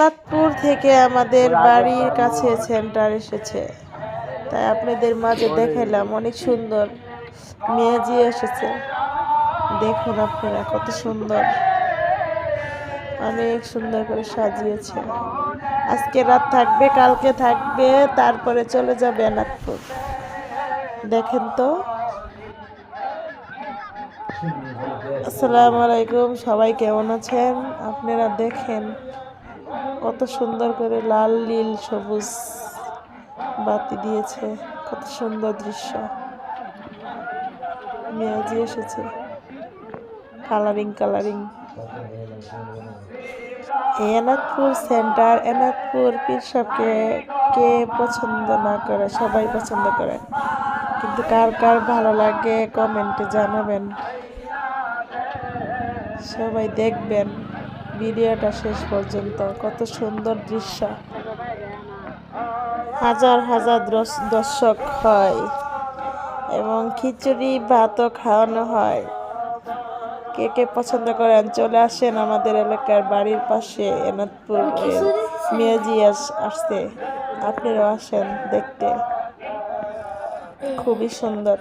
নাথপুর থেকে আমাদের বাড়ির কাছে সেন্টার এসেছে, তাই আপনাদের মাঝে দেখাইলাম। অনেক সুন্দর মেয়াজি এসেছে, দেখুন আপনারা কত সুন্দর, অনেক সুন্দর করে সাজিয়েছে। আজকে রাত থাকবে, কালকে থাকবে, তারপরে চলে যাবে নাথপুর। দেখেন তো। আসসালামু আলাইকুম, সবাই কেমন আছেন? আপনারা দেখেন কত সুন্দর করে লাল নীল সবুজ বাতি দিয়েছে, কত সুন্দর দৃশ্য। মেয়াজি এসেছে colouring colouring. Enadpur centre, Enadpur পীর সাহেবকে কে পছন্দ না করে? সবাই পছন্দ করে, কিন্তু কার কার ভালো লাগে কমেন্টে জানাবেন। সবাই দেখবেন ভিডিওটা শেষ পর্যন্ত, কত সুন্দর দৃশ্য। হাজার হাজার দর্শক হয় এবং খিচুড়ি ভাতও খাওয়ানো হয়। কে কে পছন্দ করেন চলে আসেন আমাদের এলাকার বাড়ির পাশে এনাদপুর মেয়াজি আসছে, আপনারাও আসেন দেখতে, খুবই সুন্দর।